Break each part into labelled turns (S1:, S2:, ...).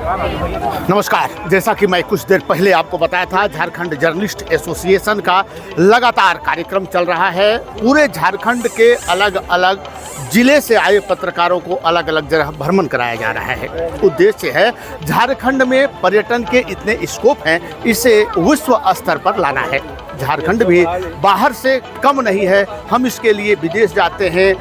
S1: नमस्कार। जैसा कि मैं कुछ देर पहले आपको बताया था, झारखंड जर्नलिस्ट एसोसिएशन का लगातार कार्यक्रम चल रहा है। पूरे झारखंड के अलग अलग जिले से आए पत्रकारों को अलग अलग जगह भ्रमण कराया जा रहा है। उद्देश्य है झारखंड में पर्यटन के इतने स्कोप हैं, इसे विश्व स्तर पर लाना है। झारखंड भी बाहर से कम नहीं है। हम इसके लिए विदेश जाते हैं,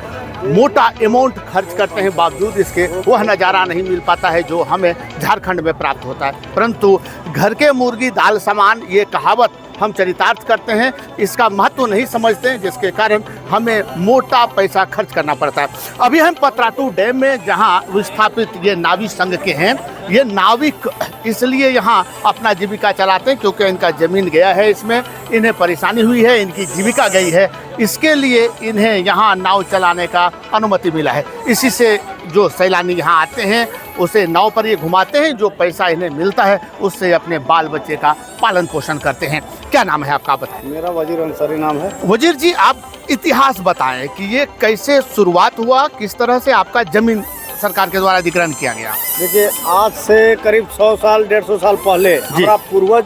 S1: मोटा अमाउंट खर्च करते हैं, बावजूद इसके वह नज़ारा नहीं मिल पाता है जो हमें झारखंड में प्राप्त होता है। परंतु घर के मुर्गी दाल समान, ये कहावत हम चरितार्थ करते हैं, इसका महत्व नहीं समझते हैं, जिसके कारण हमें मोटा पैसा खर्च करना पड़ता है। अभी हम पतरातू डैम में, जहां विस्थापित ये नाविक संघ के हैं, ये नाविक इसलिए यहाँ अपना जीविका चलाते हैं क्योंकि इनका ज़मीन गया है, इसमें इन्हें परेशानी हुई है, इनकी जीविका गई है, इसके लिए इन्हें यहाँ नाव चलाने का अनुमति मिला है। इसी से जो सैलानी यहाँ आते हैं उसे नाव पर ये घुमाते हैं, जो पैसा इन्हें मिलता है उससे अपने बाल बच्चे का पालन पोषण करते हैं। क्या नाम है आपका, बताएं।
S2: मेरा वजीर अंसारी नाम है।
S1: वजीर जी, आप इतिहास बताएं कि ये कैसे शुरुआत हुआ, किस तरह से आपका जमीन सरकार के द्वारा अधिग्रहण किया गया।
S2: देखिए, आज से करीब 100 साल 150 साल पहले हमारा पूर्वज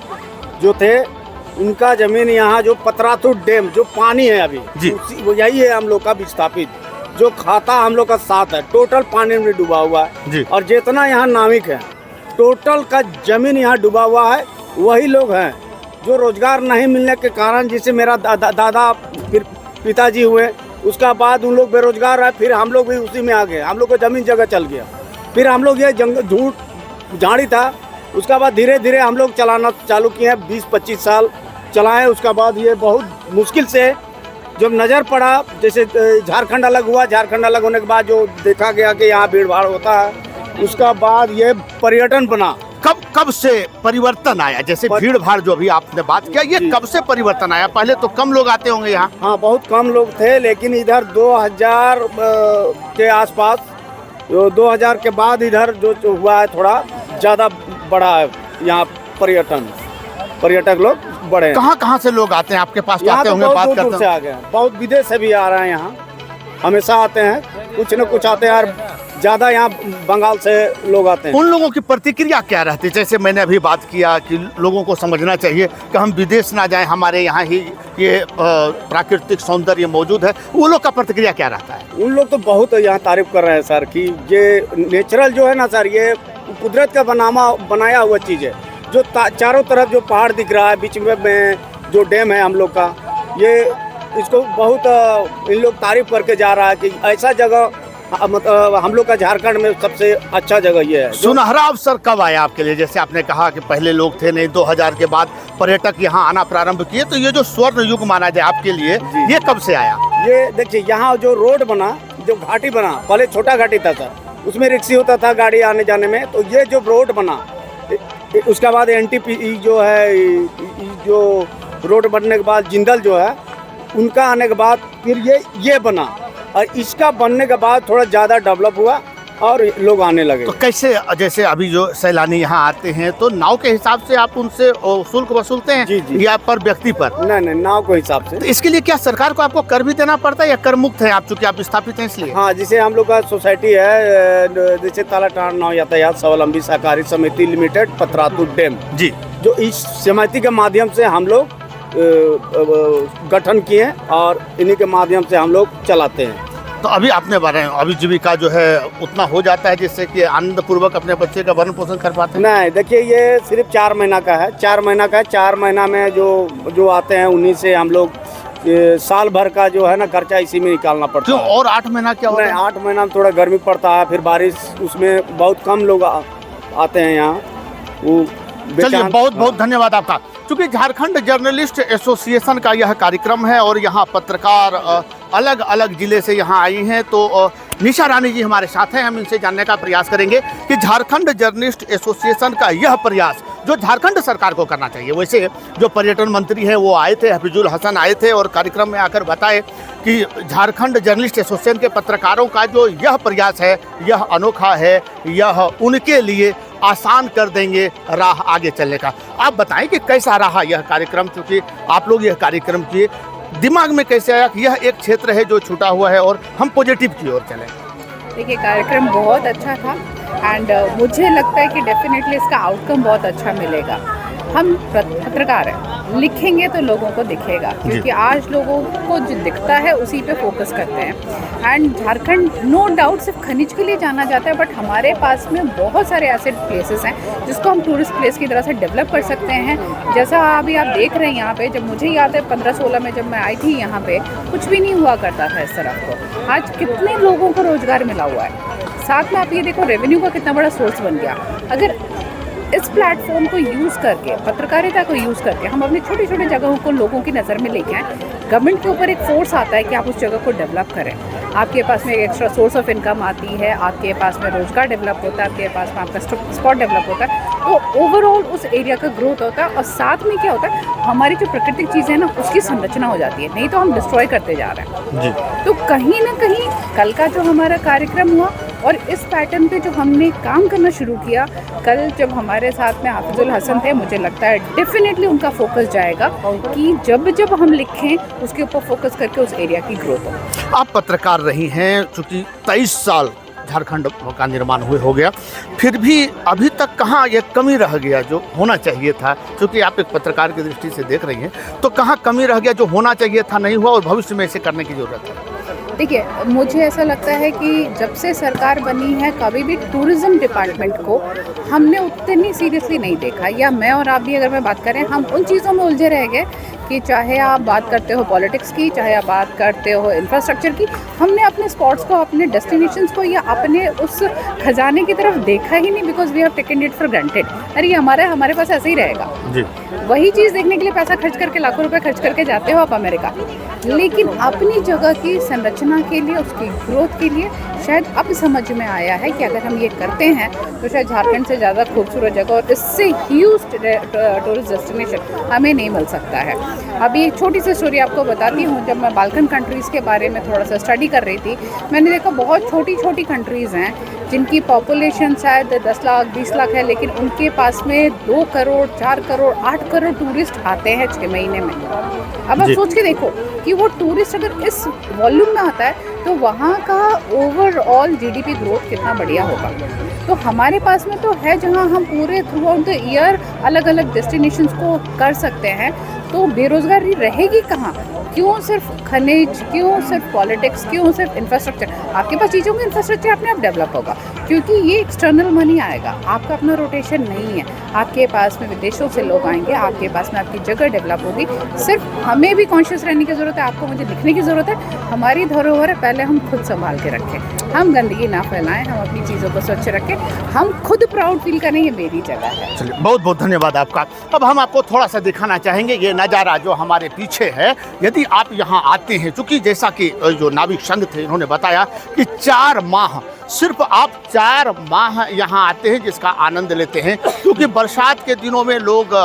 S2: जो थे, उनका जमीन यहाँ जो पतरातू डैम जो पानी है अभी वो यही है हम लोग का विस्थापित। जो खाता हम लोग का साथ है, टोटल पानी में डूबा हुआ है। और जितना यहाँ नाविक है, टोटल का जमीन यहाँ डूबा हुआ है। वही लोग हैं जो रोजगार नहीं मिलने के कारण, जिसे मेरा दादा फिर पिताजी हुए, उसका बाद उन लोग बेरोजगार है, फिर हम लोग भी उसी में आ गए। हम लोग को जमीन जगह चल गया, फिर हम लोग ये जंगल झाड़ी था, उसका बाद धीरे धीरे हम लोग चलाना चालू किए हैं। 20-25 साल चलाए। उसका बाद ये बहुत मुश्किल से जब नज़र पड़ा, जैसे झारखंड अलग हुआ, झारखंड अलग होने के बाद जो देखा गया कि यहाँ भीड़ भाड़ होता है, उसका बाद ये पर्यटन बना।
S1: कब से परिवर्तन आया? जैसे भीड़ भाड़ जो भी आपने बात किया, ये कब से परिवर्तन आया? पहले तो कम लोग आते होंगे यहाँ।
S2: हाँ, बहुत कम लोग थे, लेकिन इधर 2000 के आसपास, 2000 के बाद इधर जो हुआ है, थोड़ा ज़्यादा बड़ा है यहाँ पर्यटक लोग बड़े हैं।
S1: कहाँ से लोग आते हैं आपके पास?
S2: यहाँ
S1: आते होंगे, बात करते
S2: से आ गए, बहुत विदेश से भी आ रहे हैं। यहाँ हमेशा आते हैं, कुछ न कुछ आते हैं, और ज़्यादा यहाँ बंगाल से लोग आते हैं।
S1: उन लोगों की प्रतिक्रिया क्या रहती है? जैसे मैंने अभी बात किया कि लोगों को समझना चाहिए कि हम विदेश ना जाएं, हमारे यहाँ ही ये प्राकृतिक सौंदर्य मौजूद है। वो लोग का प्रतिक्रिया क्या रहता है?
S2: उन लोग तो बहुत यहाँ तारीफ कर रहे हैं सर, कि ये नेचुरल जो है ना सर, ये कुदरत का बनाया हुआ चीज़ है। जो चारों तरफ जो पहाड़ दिख रहा है, बीच में जो डैम है हम लोग का, ये इसको बहुत इन लोग तारीफ करके जा रहा है कि ऐसा जगह मतलब हम लोग का झारखंड में सबसे अच्छा जगह ये है।
S1: सुनहरा अवसर कब आया आपके लिए? जैसे आपने कहा कि पहले लोग थे नहीं, 2000 के बाद पर्यटक यहाँ आना प्रारंभ किए, तो ये जो स्वर्ण युग माना जाए आपके लिए, ये कब से आया?
S2: ये देखिए, यहाँ जो रोड बना, जो घाटी बना, पहले छोटा घाटी था सर, उसमें रिक्शा होता था गाड़ी आने जाने में। तो ये जो रोड बना, उसके बाद NTPC जो है, जो रोड बनने के बाद जिंदल जो है, उनका आने के बाद फिर ये बना, और इसका बनने के बाद थोड़ा ज़्यादा डेवलप हुआ और लोग आने लगे।
S1: तो कैसे, जैसे अभी जो सैलानी यहाँ आते हैं, तो नाव के हिसाब से आप उनसे शुल्क वसूलते हैं?
S2: जी।
S1: या पर व्यक्ति पर?
S2: नहीं, नाव के हिसाब से।
S1: तो इसके लिए क्या सरकार को आपको कर भी देना पड़ता है या कर मुक्त है आप, चूंकि आप स्थापित हैं इसलिए?
S2: हाँ, जैसे हम लोग का सोसाइटी है, जैसे तालाटान नाव यातायात स्वावलंबी सहकारी समिति लिमिटेड पतरातू डैम जी, जो इस समिति के माध्यम से हम लोग गठन किए और इन्हीं के माध्यम से हम लोग चलाते हैं।
S1: तो अभी आपने बताया, अभी जीविका जो है उतना हो जाता है जिससे कि आनंद पूर्वक अपने बच्चे का भरण पोषण कर पाते हैं?
S2: नहीं, देखिए, ये सिर्फ 4 महीना का है। 4 महीना का है। 4 महीना में जो आते हैं, उन्हीं से हम लोग साल भर का जो है ना खर्चा इसी में निकालना पड़ता है।
S1: और 8 महीना क्या होता है?
S2: 8 महीना में थोड़ा गर्मी पड़ता है, फिर बारिश, उसमें बहुत कम लोग आते हैं यहाँ।
S1: चलिए, बहुत बहुत धन्यवाद आपका। क्योंकि झारखंड जर्नलिस्ट एसोसिएशन का यह कार्यक्रम है और यहाँ पत्रकार अलग अलग जिले से यहाँ आई हैं, तो निशा रानी जी हमारे साथ हैं। हम इनसे जानने का प्रयास करेंगे कि झारखंड जर्नलिस्ट एसोसिएशन का यह प्रयास जो झारखंड सरकार को करना चाहिए। वैसे जो पर्यटन मंत्री हैं वो आए थे, हफीजुल हसन आए थे, और कार्यक्रम में आकर बताए कि झारखंड जर्नलिस्ट एसोसिएशन के पत्रकारों का जो यह प्रयास है, यह अनोखा है, यह उनके लिए आसान कर देंगे राह आगे चलने का। आप बताएं कि कैसा रहा यह कार्यक्रम, क्योंकि आप लोग यह कार्यक्रम किए, दिमाग में कैसे आया कि यह एक क्षेत्र है जो छूटा हुआ है और हम पॉजिटिव की ओर चलें?
S3: देखिए, कार्यक्रम बहुत अच्छा था एंड मुझे लगता है कि डेफिनेटली इसका आउटकम बहुत अच्छा मिलेगा। हम पत्रकार हैं, लिखेंगे तो लोगों को दिखेगा, क्योंकि आज लोगों को जो दिखता है उसी पे फोकस करते हैं। एंड झारखंड नो डाउट सिर्फ खनिज के लिए जाना जाता है, बट हमारे पास में बहुत सारे ऐसे प्लेसेस हैं जिसको हम टूरिस्ट प्लेस की तरह से डेवलप कर सकते हैं। जैसा अभी आप देख रहे हैं यहाँ पे, जब मुझे याद है 15-16 में जब मैं आई थी यहाँ पे, कुछ भी नहीं हुआ करता था इस तरफ को। आज कितने लोगों को रोजगार मिला हुआ है, साथ में आप ये देखो रेवेन्यू का कितना बड़ा सोर्स बन गया। अगर इस प्लेटफॉर्म को यूज़ करके, पत्रकारिता को यूज़ करके हम अपनी छोटी छोटी जगहों को लोगों की नज़र में लेके आएँ, गवर्नमेंट के ऊपर एक फोर्स आता है कि आप उस जगह को डेवलप करें। आपके पास में एक एक्स्ट्रा सोर्स ऑफ इनकम आती है, आपके पास में रोजगार डेवलप होता है, आपके पास में आपका स्पॉट डेवलप होता है, तो ओवरऑल उस एरिया का ग्रोथ होता है। और साथ में क्या होता है, हमारी जो प्राकृतिक चीज़ें हैं ना, उसकी संरचना हो जाती है, नहीं तो हम डिस्ट्रॉय करते जा रहे हैं जी। तो कहीं ना कहीं कल का जो हमारा कार्यक्रम हुआ और इस पैटर्न पे जो हमने काम करना शुरू किया, कल जब हमारे साथ में हाफिजुल हसन थे, मुझे लगता है डेफिनेटली उनका फोकस जाएगा कि जब जब हम लिखें उसके ऊपर फोकस करके उस एरिया की ग्रोथ हो।
S1: आप पत्रकार रही हैं, चूँकि 23 साल झारखंड का निर्माण हुए हो गया, फिर भी अभी तक कहाँ ये कमी रह गया जो होना चाहिए था? क्योंकि आप एक पत्रकार की दृष्टि से देख रही हैं, तो कहाँ कमी रह गया जो होना चाहिए था नहीं हुआ और भविष्य में इसे करने की ज़रूरत है?
S3: देखिए, मुझे ऐसा लगता है कि जब से सरकार बनी है, कभी भी टूरिज़्म डिपार्टमेंट को हमने उतनी सीरियसली नहीं देखा, या मैं और आप भी अगर मैं बात करें, हम उन चीज़ों में उलझे रह गए कि चाहे आप बात करते हो पॉलिटिक्स की, चाहे आप बात करते हो इंफ्रास्ट्रक्चर की, हमने अपने स्पॉट्स को, अपने डेस्टिनेशंस को या अपने उस खजाने की तरफ देखा ही नहीं, because we have taken it for granted. अरे ये हमारे पास ऐसे ही रहेगा जी। वही चीज़ देखने के लिए पैसा खर्च करके, लाखों रुपए खर्च करके जाते हो आप अमेरिका, लेकिन अपनी जगह की संरचना के लिए, उसकी ग्रोथ के लिए शायद अब समझ में आया है कि अगर हम ये करते हैं तो शायद झारखंड से ज़्यादा खूबसूरत जगह और इससे ह्यूज टूरिस्ट डेस्टिनेशन हमें नहीं मिल सकता है। अभी एक छोटी सी स्टोरी आपको बताती हूँ। जब मैं बाल्कन कंट्रीज़ के बारे में थोड़ा सा स्टडी कर रही थी, मैंने देखा बहुत छोटी छोटी कंट्रीज़ हैं जिनकी पॉपुलेशन शायद 10 लाख 20 लाख है, लेकिन उनके पास में 2 करोड़ 4 करोड़ 8 करोड़ टूरिस्ट आते हैं 6 महीने में। अब आप सोच के देखो कि वो टूरिस्ट अगर इस वॉल्यूम में आता है तो वहाँ का ओवरऑल जीडीपी ग्रोथ कितना बढ़िया होगा। तो हमारे पास में तो है जहाँ हम पूरे थ्रू आउट द ईयर अलग अलग डेस्टिनेशंस को कर सकते हैं, तो बेरोजगारी रहेगी कहाँ? क्यों सिर्फ खनिज, क्यों सिर्फ पॉलिटिक्स, क्यों सिर्फ इंफ्रास्ट्रक्चर? आपके पास चीज़ों का इंफ्रास्ट्रक्चर अपने आप डेवलप होगा, क्योंकि ये एक्सटर्नल मनी आएगा, आपका अपना रोटेशन नहीं है। आपके पास में विदेशों से लोग आएंगे, आपके पास में आपकी जगह डेवलप होगी। सिर्फ हमें भी कॉन्शियस रहने की ज़रूरत है, आपको मुझे लिखने की ज़रूरत है। हमारी धरोहर पहले हम खुद संभाल के रखें, हम गंदगी ना फैलाएं, हम अपनी चीज़ों को स्वच्छ रखें, हम खुद प्राउड फील करें ये मेरी जगह है।
S1: चलिए, बहुत बहुत धन्यवाद आपका। अब हम आपको थोड़ा सा दिखाना चाहेंगे ये नज़ारा जो हमारे पीछे है। यदि आप यहाँ आते हैं, चूँकि जैसा कि जो नाविक संघ थे इन्होंने बताया कि 4 माह, सिर्फ आप 4 माह यहाँ आते हैं जिसका आनंद लेते हैं, क्योंकि बरसात के दिनों में लोग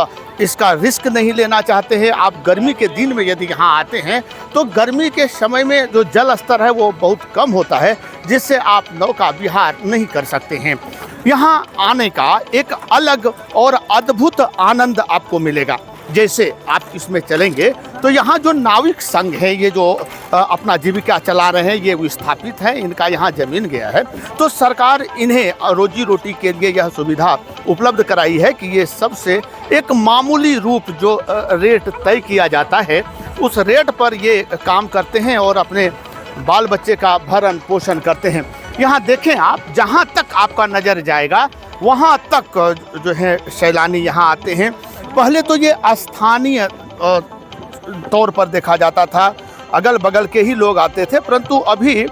S1: इसका रिस्क नहीं लेना चाहते हैं। आप गर्मी के दिन में यदि यहाँ आते हैं तो गर्मी के समय में जो जल स्तर है वो बहुत कम होता है, जिससे आप नौका विहार नहीं कर सकते हैं। यहाँ आने का एक अलग और अद्भुत आनंद आपको मिलेगा। जैसे आप इसमें चलेंगे तो यहाँ जो नाविक संघ है, ये जो अपना जीविका चला रहे हैं, ये विस्थापित हैं, इनका यहाँ ज़मीन गया है, तो सरकार इन्हें रोजी रोटी के लिए यह सुविधा उपलब्ध कराई है कि ये सबसे एक मामूली रूप जो रेट तय किया जाता है, उस रेट पर ये काम करते हैं और अपने बाल बच्चे का भरण पोषण करते हैं। यहाँ देखें आप, जहाँ तक आपका नज़र जाएगा वहाँ तक जो है सैलानी यहाँ आते हैं। पहले तो ये स्थानीय तौर पर देखा जाता था, अगल बगल के ही लोग आते थे, परंतु अभी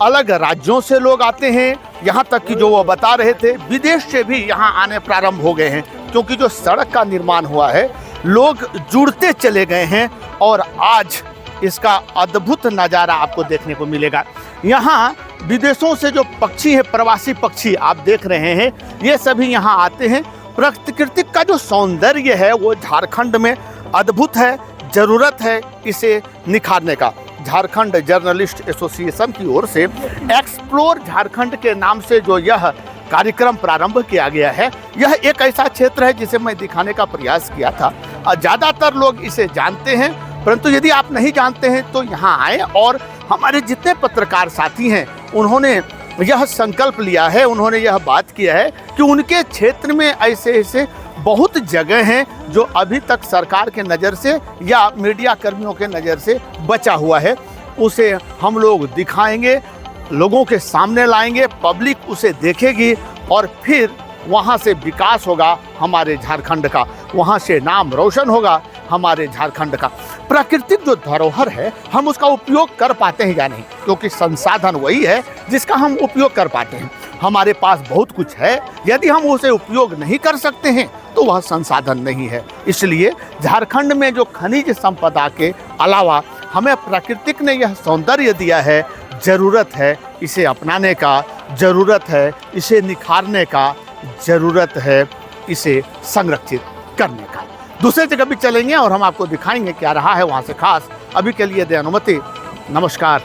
S1: अलग राज्यों से लोग आते हैं। यहाँ तक कि जो वो बता रहे थे, विदेश से भी यहाँ आने प्रारंभ हो गए हैं, क्योंकि जो सड़क का निर्माण हुआ है, लोग जुड़ते चले गए हैं और आज इसका अद्भुत नज़ारा आपको देखने को मिलेगा। यहाँ विदेशों से जो पक्षी हैं, प्रवासी पक्षी आप देख रहे हैं, ये सभी यहाँ आते हैं। प्राकृतिक का जो सौंदर्य है वो झारखंड में अद्भुत है, ज़रूरत है इसे निखारने का। झारखंड जर्नलिस्ट एसोसिएशन की ओर से एक्सप्लोर झारखंड के नाम से जो यह कार्यक्रम प्रारंभ किया गया है, यह एक ऐसा क्षेत्र है जिसे मैं दिखाने का प्रयास किया था। ज़्यादातर लोग इसे जानते हैं, परंतु यदि आप नहीं जानते हैं तो यहाँ आए और हमारे जितने पत्रकार साथी हैं उन्होंने यह संकल्प लिया है, उन्होंने यह बात किया है कि उनके क्षेत्र में ऐसे ऐसे बहुत जगह हैं जो अभी तक सरकार के नज़र से या मीडिया कर्मियों के नज़र से बचा हुआ है। उसे हम लोग दिखाएंगे, लोगों के सामने लाएंगे, पब्लिक उसे देखेगी और फिर वहाँ से विकास होगा हमारे झारखंड का, वहाँ से नाम रोशन होगा हमारे झारखंड का। प्राकृतिक जो धरोहर है हम उसका उपयोग कर पाते हैं या नहीं, क्योंकि संसाधन वही है जिसका हम उपयोग कर पाते हैं। हमारे पास बहुत कुछ है, यदि हम उसे उपयोग नहीं कर सकते हैं तो वह संसाधन नहीं है। इसलिए झारखंड में जो खनिज संपदा के अलावा हमें प्रकृतिक ने यह सौंदर्य दिया है, ज़रूरत है इसे अपनाने का, ज़रूरत है इसे निखारने का, ज़रूरत है इसे संरक्षित करने का। दूसरे जगह भी चलेंगे और हम आपको दिखाएंगे क्या रहा है वहाँ से खास। अभी के लिए दे अनुमति, नमस्कार।